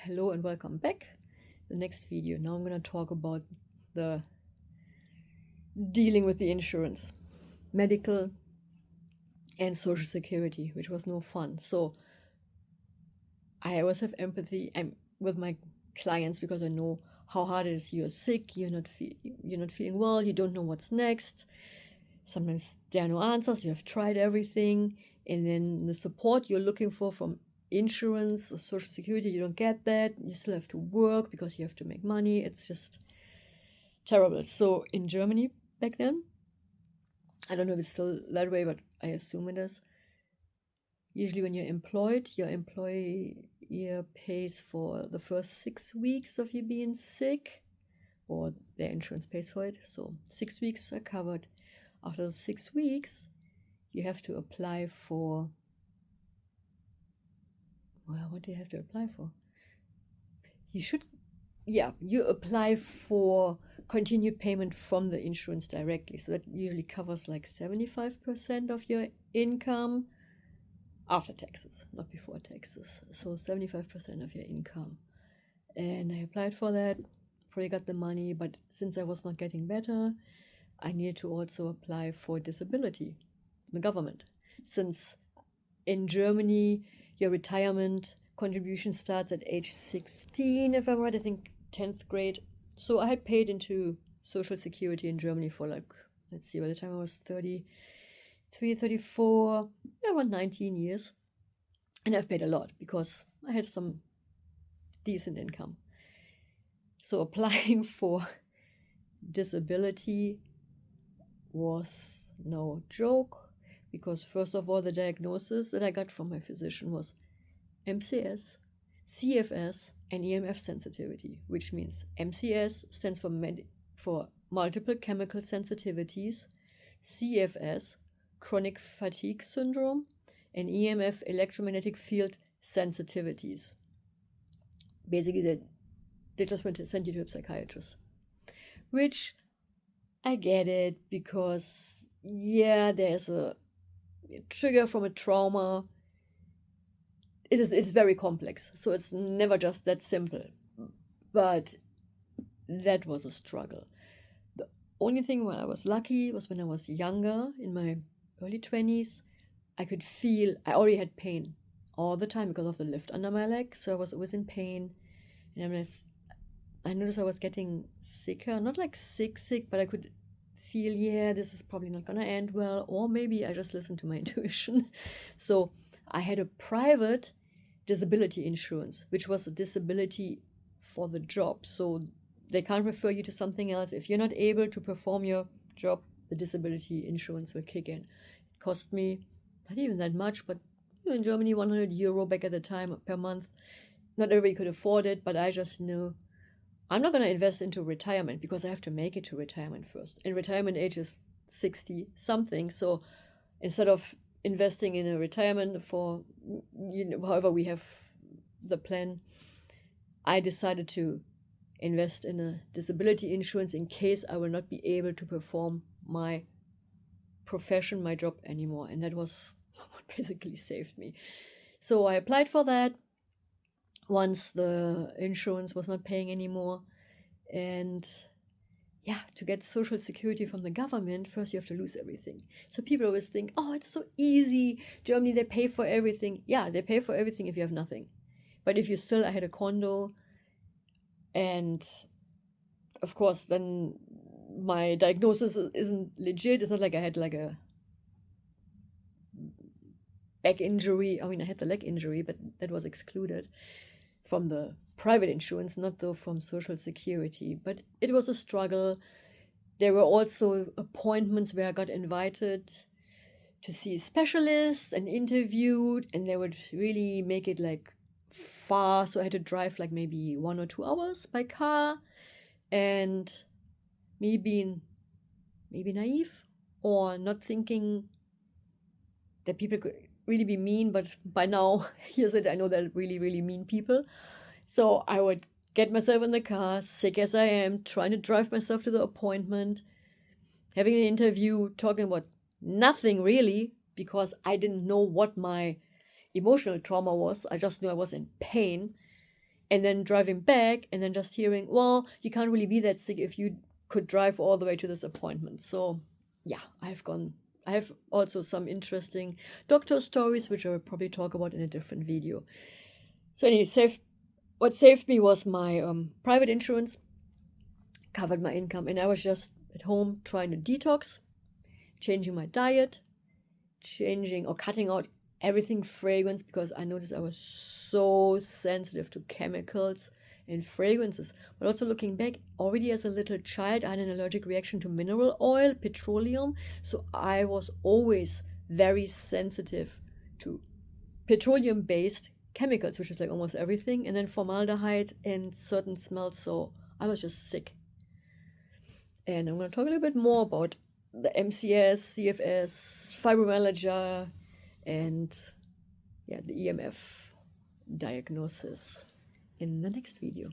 Hello and welcome back. The next video. Now I'm going to talk about the dealing with the insurance, medical and social security, which was no fun. So I always have empathy with my clients because I know how hard it is. You're sick, you're not feeling well, you don't know what's next. Sometimes there are no answers, you have tried everything, and then the support you're looking for from insurance or social security, you don't get that. You still have to work because you have to make money. It's just terrible. So in Germany back then, I don't know if it's still that way, but I assume it is. Usually when you're employed, your employer pays for the first 6 weeks of you being sick, or their insurance pays for it. So 6 weeks are covered. After those 6 weeks, you have to apply for, well, what do you have to apply for? You apply for continued payment from the insurance directly. So that usually covers like 75% of your income after taxes, not before taxes. So 75% of your income. And I applied for that, probably got the money, but since I was not getting better, I needed to also apply for disability, the government. Since in Germany, your retirement contribution starts at age 16, if I'm right, I think 10th grade. So I had paid into Social Security in Germany for like, let's see, by the time I was 33, 34, around 19 years. And I've paid a lot because I had some decent income. So applying for disability was no joke because, first of all, the diagnosis that I got from my physician was MCS, CFS, and EMF sensitivity, which means MCS stands for multiple chemical sensitivities, CFS, chronic fatigue syndrome, and EMF, electromagnetic field sensitivities. Basically, they just want to send you to a psychiatrist, which I get it because, yeah, there's a trigger from a trauma. It's very complex, so it's never just that simple. But that was a struggle. The only thing where I was lucky was when I was younger, in my early 20s, I already had pain all the time because of the lift under my leg, so I was always in pain. And I noticed I was getting sicker, not like sick, but I could feel, yeah, this is probably not gonna end well, or maybe I just listened to my intuition. So I had a private disability insurance, which was a disability for the job. So they can't refer you to something else. If you're not able to perform your job, the disability insurance will kick in. It cost me not even that much, but in Germany, €100 back at the time per month. Not everybody could afford it, but I just knew I'm not going to invest into retirement because I have to make it to retirement first. And retirement age is 60 something. So instead of investing in a retirement for, however we have the plan, I decided to invest in a disability insurance in case I will not be able to perform my profession, my job anymore. And that was what basically saved me. So I applied for that once the insurance was not paying anymore. And yeah, to get social security from the government, first you have to lose everything. So people always think, oh, it's so easy. Germany, they pay for everything. Yeah, they pay for everything if you have nothing. But if I had a condo, and of course, then my diagnosis isn't legit. It's not like I had like a back injury. I mean, I had the leg injury, but that was excluded from the private insurance, not though from Social Security. But it was a struggle. There were also appointments where I got invited to see specialists and interviewed, and they would really make it like far. So I had to drive like maybe 1 or 2 hours by car. And me being maybe naive or not thinking that people could really be mean, but by now, here's it, I know they're really, really mean people. So I would get myself in the car, sick as I am, trying to drive myself to the appointment, having an interview, talking about nothing really, because I didn't know what my emotional trauma was. I just knew I was in pain. And then driving back and then just hearing, well, you can't really be that sick if you could drive all the way to this appointment. So yeah, I have also some interesting doctor stories, which I will probably talk about in a different video. So anyway, what saved me was my private insurance, covered my income, and I was just at home trying to detox, changing my diet, changing or cutting out everything fragrance, because I noticed I was so sensitive to chemicals and fragrances. But also looking back, already as a little child, I had an allergic reaction to mineral oil, petroleum. So I was always very sensitive to petroleum-based chemicals, which is like almost everything, and then formaldehyde and certain smells. So I was just sick. And I'm going to talk a little bit more about the MCS, CFS, fibromyalgia, and yeah, the EMF diagnosis in the next video.